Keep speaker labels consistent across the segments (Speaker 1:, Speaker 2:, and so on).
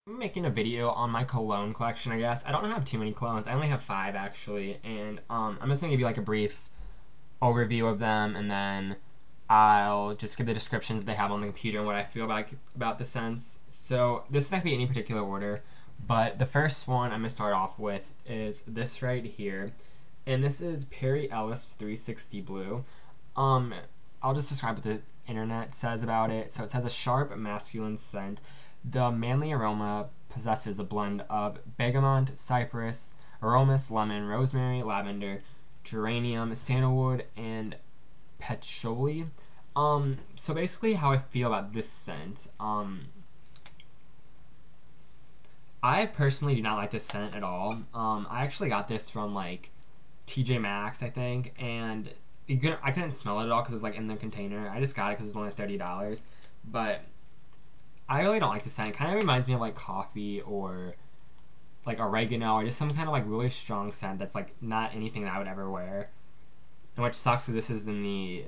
Speaker 1: I'm making a video on my cologne collection, I guess. I don't have too many colognes. I only have five actually, and I'm just gonna give you like a brief overview of them, and then I'll just give the descriptions they have on the computer and what I feel about the scents. So this is not gonna be any particular order, but the first one I'm gonna start off with is this right here, and this is Perry Ellis 360 Blue. Um, I'll just describe what the internet says about it. So it says a sharp masculine scent. The manly aroma possesses a blend of bergamot, cypress, aromas, lemon, rosemary, lavender, geranium, sandalwood, and patchouli. So basically, how I feel about this scent. I personally do not like this scent at all. I actually got this from like tjmaxx, I think, and I couldn't smell it at all because it was like in the container. I just got it because it was only $30, but I really don't like the scent. It kind of reminds me of like coffee or like oregano or just some kind of like really strong scent that's like not anything that I would ever wear. And which sucks because this is in the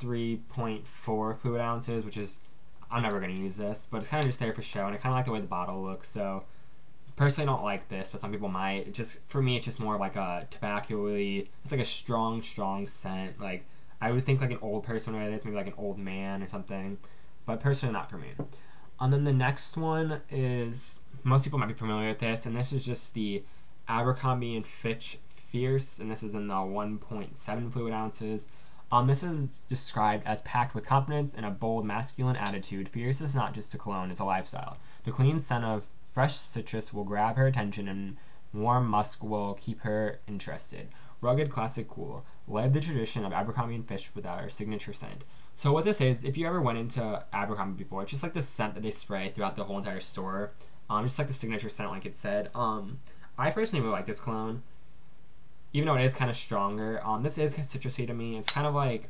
Speaker 1: 3.4 fluid ounces, which is I'm never gonna use this, but it's kind of just there for show, and I kind of like the way the bottle looks. So personally, don't like this, but some people might. It just for me, it's just more like a tobacco-y. It's like a strong, strong scent. Like I would think like an old person would wear this, maybe like an old man or something, but personally, not for me. And then the next one is most people might be familiar with this, and this is just the Abercrombie and Fitch Fierce, and this is in the 1.7 fluid ounces. This is described as packed with confidence and a bold masculine attitude. Fierce is not just a cologne, it's a lifestyle. The clean scent of fresh citrus will grab her attention, and warm musk will keep her interested. Rugged, classic, cool. Led the tradition of Abercrombie and Fitch with our signature scent. So what this is, if you ever went into Abercrombie before, it's just like the scent that they spray throughout the whole entire store. Just like the signature scent, like it said. I personally really like this cologne, even though it is kind of stronger. This is citrusy to me. It's kind of like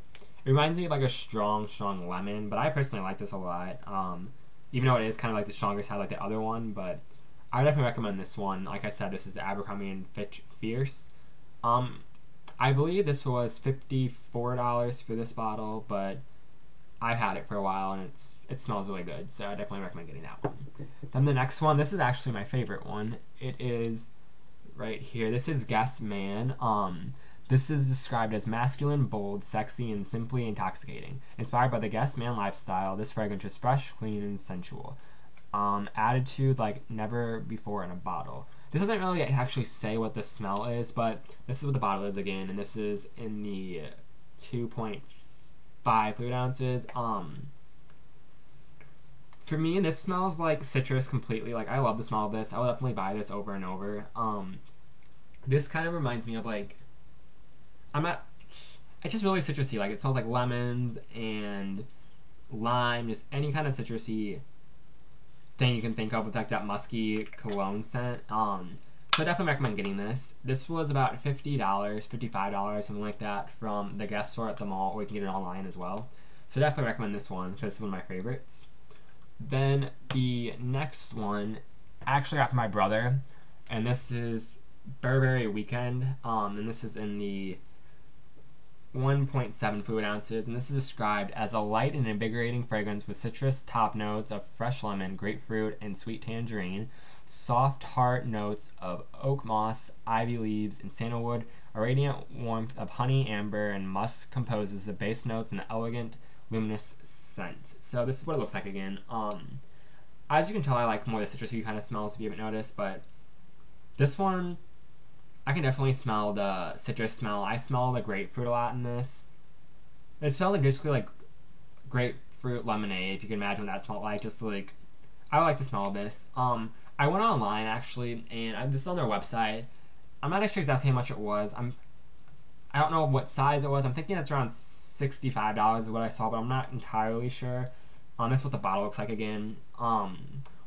Speaker 1: it reminds me of like a strong, strong lemon. But I personally like this a lot. Even though it is kind of like the stronger side, like the other one, but I would definitely recommend this one. Like I said, this is the Abercrombie and Fitch Fierce. Um, I believe this was $54 for this bottle, but I've had it for a while and it smells really good, so I definitely recommend getting that one. Then the next one, this is actually my favorite one. It is right here. This is Guess Man. This is described as masculine, bold, sexy, and simply intoxicating. Inspired by the Guess Man lifestyle, this fragrance is fresh, clean, and sensual. Attitude like never before in a bottle. This doesn't really actually say what the smell is, but this is what the bottle is again, and this is in the 2.5 fluid ounces. For me, this smells like citrus completely. Like I love the smell of this. I will definitely buy this over and over. This kind of reminds me of like I'm not. It's just really citrusy. Like it smells like lemons and lime, just any kind of citrusy thing you can think of with like that musky cologne scent. So I definitely recommend getting this. This was about $50, $55, something like that, from the Guest store at the mall, or you can get it online as well. So definitely recommend this one because it's one of my favorites. Then the next one, I actually got from my brother, and this is Burberry Weekend. And this is in the 1.7 fluid ounces, and this is described as a light and invigorating fragrance with citrus top notes of fresh lemon, grapefruit, and sweet tangerine, soft heart notes of oak moss, ivy leaves, and sandalwood. A radiant warmth of honey, amber, and musk composes the base notes in the elegant, luminous scent. So this is what it looks like again. As you can tell, I like more the citrusy kind of smells if you haven't noticed, but this one I can definitely smell the citrus smell. I smell the grapefruit a lot in this. It smells like basically like grapefruit lemonade, if you can imagine what that smelled like. Just like I like the smell of this. I went online actually, and this is on their website. I'm not sure exactly how much it was. I don't know what size it was. I'm thinking it's around $65 is what I saw, but I'm not entirely sure. This is what the bottle looks like again.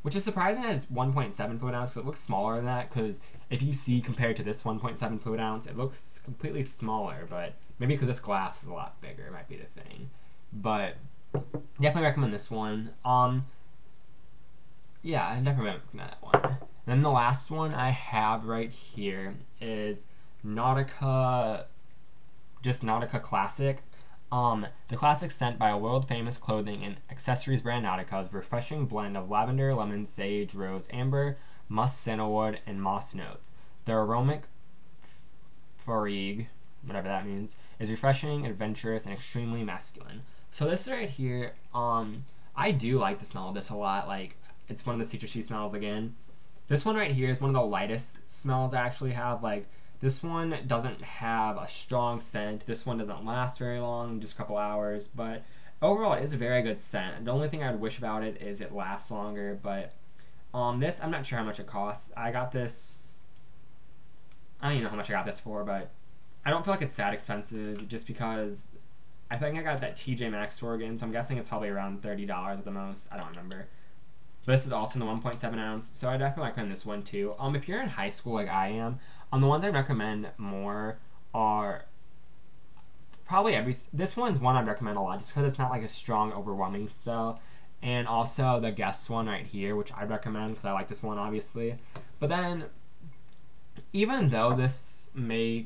Speaker 1: Which is surprising that it's 1.7 fluid ounce because it looks smaller than that. Because if you see compared to this 1.7 fluid ounce, it looks completely smaller. But maybe because this glass is a lot bigger, it might be the thing. But definitely recommend this one. Yeah, I definitely recommend that one. Then the last one I have right here is Nautica, just Nautica Classic. The classic scent by a world-famous clothing and accessories brand Nautica's refreshing blend of lavender, lemon, sage, rose, amber, musk, sandalwood, and moss notes. The aromatic Forigue, whatever that means, is refreshing, adventurous, and extremely masculine. So this right here, I do like the smell of this a lot. Like, it's one of the citrusy smells again. This one right here is one of the lightest smells I actually have. Like, this one doesn't have a strong scent. This one doesn't last very long, just a couple hours. But overall, it is a very good scent. The only thing I would wish about it is it lasts longer. But this, I'm not sure how much it costs. I got this. I don't even know how much I got this for, but I don't feel like it's that expensive just because I think I got it at that tjmaxx store again, so I'm guessing it's probably around $30 at the most. I don't remember. But this is also in the 1.7 ounce, so I definitely recommend this one too. If you're in high school like I am, the ones I recommend more are probably this one's one I'd recommend a lot just because it's not like a strong, overwhelming smell. And also the Guess one right here, which I recommend because I like this one obviously. But then, even though this may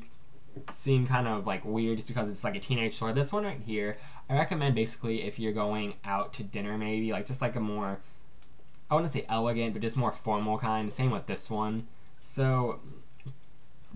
Speaker 1: seem kind of like weird just because it's like a teenage store, this one right here, I recommend basically if you're going out to dinner maybe, like just like a more, I wouldn't say elegant, but just more formal kind. Same with this one. So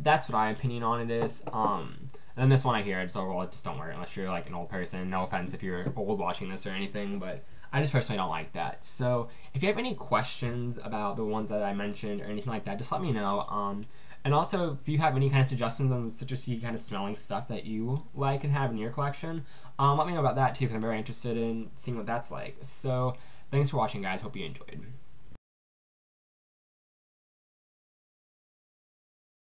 Speaker 1: that's what my opinion on it is. And then this one I hear, it's overall just don't wear it unless you're like an old person. No offense if you're old watching this or anything, but I just personally don't like that. So if you have any questions about the ones that I mentioned or anything like that, just let me know. And also, if you have any kind of suggestions on the citrusy kind of smelling stuff that you like and have in your collection, let me know about that too, because I'm very interested in seeing what that's like. So thanks for watching, guys. Hope you enjoyed.